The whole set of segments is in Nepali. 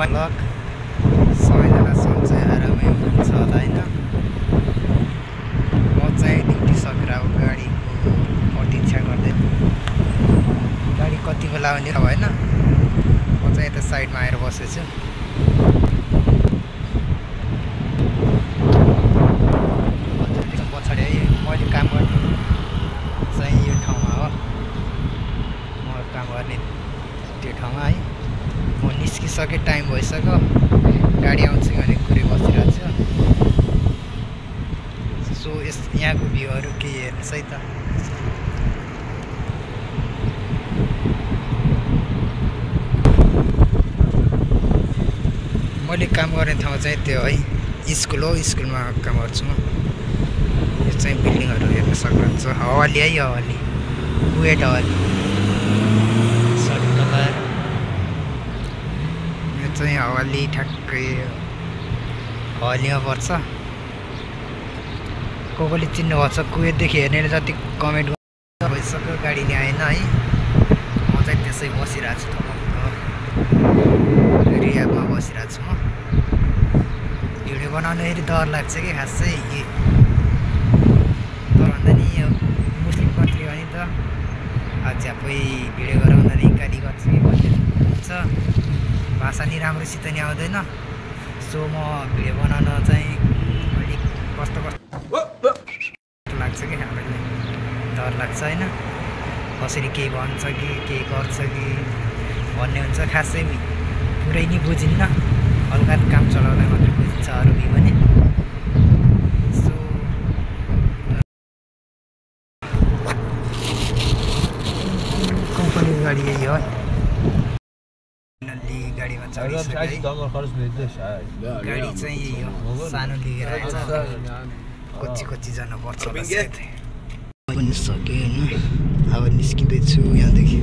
ब्लग सबैजना सन्चै आरामै हुनुहुन्छ होला होइन। म चाहिँ ड्युटी सकेर अब गाडीको प्रतीक्षा गर्दै गाडी कति बेला आउने थाहा भएन। म चाहिँ यता साइडमा आएर बसेछु। पछाडि है मैले काम गर्ने चाहिँ यो ठाउँमा हो, म काम गर्ने त्यो ठाउँमा है। म निस्किसकेँ, टाइम भइसक्यो, गाडी आउँछ भने कुरै बसिरहेको छु। सो यहाँको भ्यूहरू केही हेर्नुहोस् है त। मैले काम गर्ने ठाउँ चाहिँ त्यो है स्कुल हो, स्कुलमा काम गर्छु म। यो चाहिँ बिल्डिङहरू हेर्न सक्नुहुन्छ। हवाली है, हवाली कुवेट हवाली चाहिँ हवाली ठ्याक्कै हवालीमा पर्छ। कसले चिन्नुभएको छ कुवेतदेखि हेर्ने जति कमेन्ट भइसक्यो। गाडी नि आएन है, म चाहिँ त्यसै बसिरहेको छु। ठक्क रियाबमा बसिरहेको छु म। भिडियो बनाउदाखेरि डर लाग्छ कि खासै, तर भन्दा नि यो मुस्लिम कन्ट्री हो नि त, झ्यापै भिडियो गराउँदाखेरि गाली गर्छ कि भन्ने हुन्छ। भाषा नि राम्रोसित नि आउँदैन। सो म भिडियो बनाउन चाहिँ अलिक कस्तो लाग्छ कि हामीलाई, डर लाग्छ होइन। कसरी केही भन्छ कि केही गर्छ कि भन्ने हुन्छ। खासै पुरै नि बुझिन्न, हल्का काम चलाउँदा मात्रै बुझिन्छ अरू के भने। सो कम्पनीको गाडी यही हो। गाडीमा चढिसकेँ, गाडी चाहिँ यही हो, सानो लिएर आएछ। कच्ची कच्ची जानुपर्छ पनि सकेँ होइन। अब निस्किँदैछु यहाँदेखि।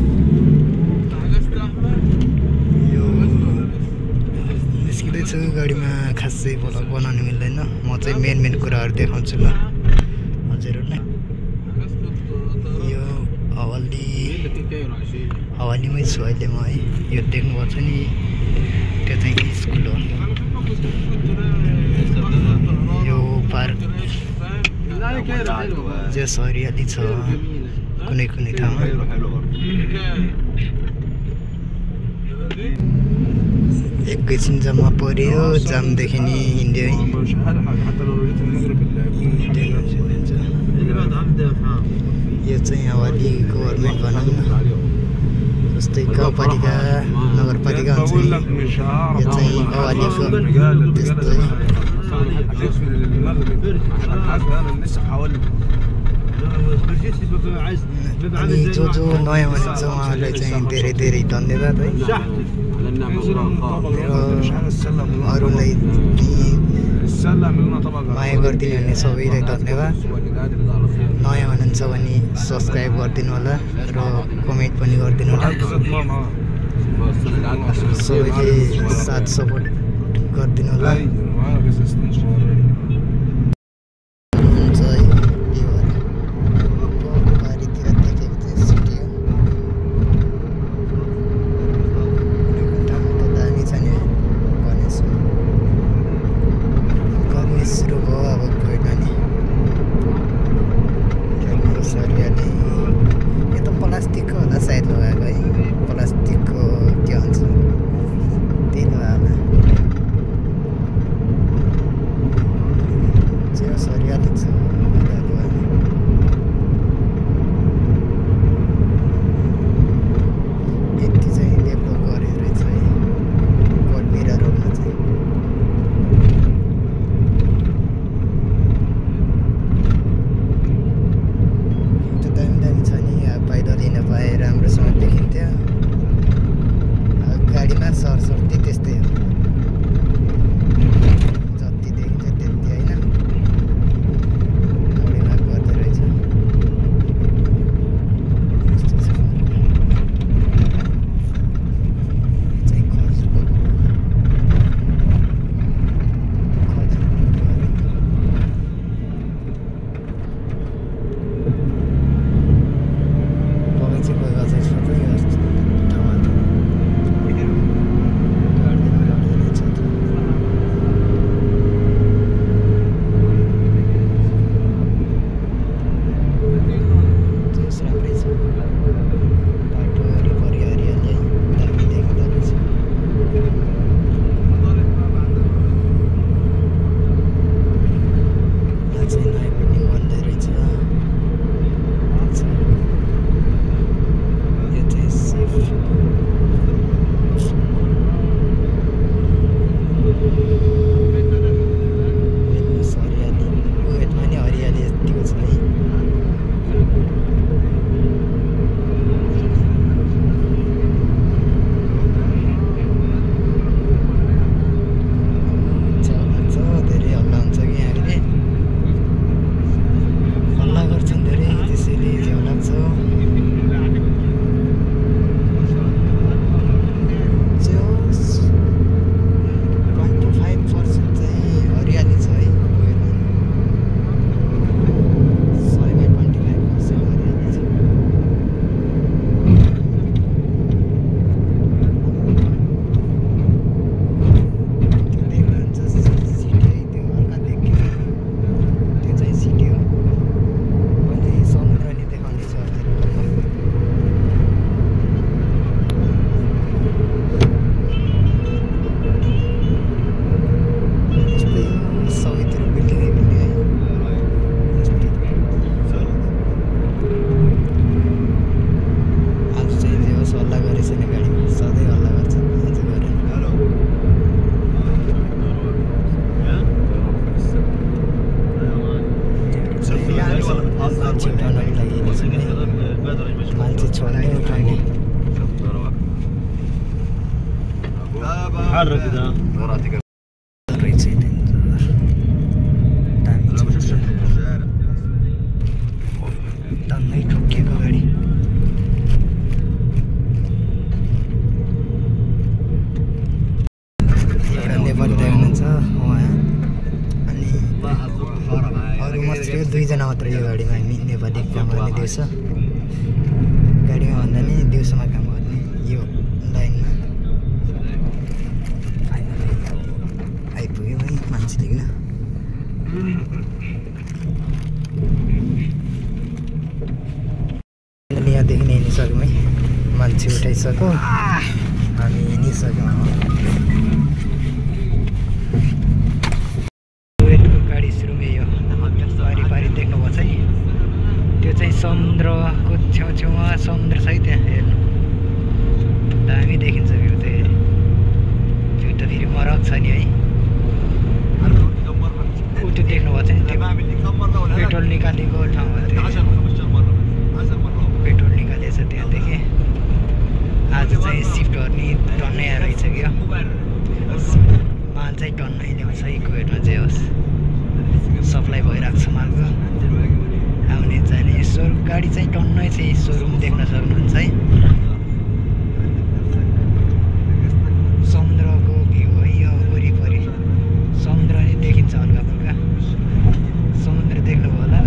यो निस्किँदैछु, गाडीमा खासै भ्लग बनाउनु मिल्दैन। म चाहिँ मेन कुराहरू देखाउँछु ल हजुरहरूलाई। यो हवालीमै छु अहिले म है। यो देख्नुभएको छ नि, त्यो चाहिँ स्कुल हो। यो पार्क जस हरियाली छ कुनै कुनै ठाउँमा। एकैछिन जम्मा पऱ्यो, जामदेखि नि हिँड्यो है। यो चाहिँ हवाली गभर्मेन्ट भनौँ न, जस्तै गाउँपालिका नगरपालिका हुन्छ नि, यो चाहिँ हवालीको त्यस्तै। अनि जो नयाँ हुनुहुन्छ उहाँहरूलाई चाहिँ धेरै धेरै धन्यवाद है। अरूलाई माया गरिदिनु भने सबैलाई धन्यवाद। नयाँ हुनुहुन्छ भने सब्सक्राइब गरिदिनु होला र कमेन्ट पनि गरिदिनु होला। सबैले साथ सपोर्ट गरिदिनु होला। रहेछ टन्नै ठोकिएको गाडी एउटा नेपाली दाइ हुनुहुन्छ उहाँ अनि अरू मात्रै दुईजना मात्र यो गाडीमा हामी नेपाली काम गर्ने दिउँसो गाडीमा भन्दा नि दिउँसोमा काम गर्ने यो लाइनमा आइपुग्यो है मान्छे देख्न यहाँदेखि नै हिँडिसक्यौँ है मान्छे उठाइसक्यो हामी हिँडिसक्यौँ गाडी सुरुमै यो पारी देख्नुभएको छ नि त्यो चाहिँ समुद्रको छेउछेउमा समुद्र छ है त्यहाँ हेर्नु दामी देखिन्छ भ्यू त हेरि त्यो त फेरि मरक छ नि है त्यो देख्नुभएको छ नि त्यो पेट्रोल निकालेको ठाउँमा पेट्रोल निकालेछ त्यहाँदेखि आज चाहिँ सिफ्ट गर्ने टन्नै रहेछ क्या माल चाहिँ टन्नै ल्याउँछ कुवेटमा जे होस् सप्लाई भइरहेको छ मालको आउने जाने गाडी चाहिँ टन्नै चाहिँ सोरुम देख्न सक्नुहुन्छ है समुद्रको भ्यू है यो वरिपरि समुद्र नै देखिन्छ हल्का फुल्का समुद्र देख्नुभयो होला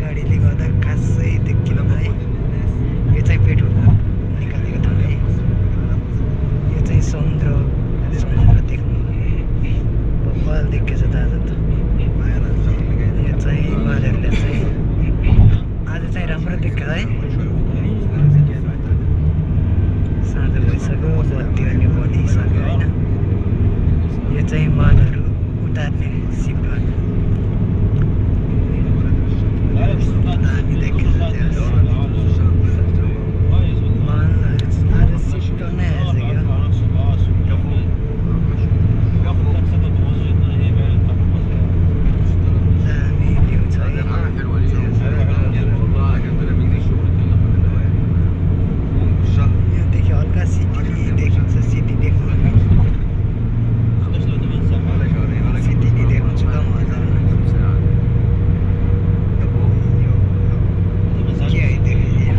गाडीले गर्दा खासै देखिँदैन है यो चाहिँ पेट्रोल निकालेको ठाउँ है यो चाहिँ समुद्र देख्नु बब्बाल देखेछ त आज त यो चाहिँ उहाँहरूले चाहिँ आज चाहिँ राम्रो देख्छ है साँझ भइसक्यो बत्ती अनि बनिसक्यो होइन यो चाहिँ मालहरू उतार्ने सिप गर्ने दामी देखेछ मालहरू आज सिफ्ट नै आइसक्यो दामी भ्यू छ यहाँदेखि हल्का सिटी देखिन्छ सिटी देख्नु सिटी नि देखाउँछु ल मजा के आइदिएँ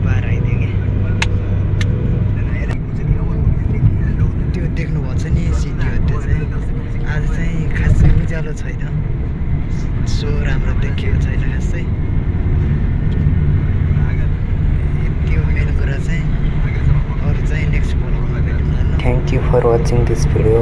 पार आइदिएँ त्यो देख्नुभएको छ नि सिटीहरू त्यो चाहिँ आज चाहिँ खासै उज्यालो छैन सो राम्रो देखिएको छैन खासै त्यो मेन कुरा चाहिँ अरू चाहिँ नेक्स्ट फलोमा भेटौँ। Thank you for watching this video.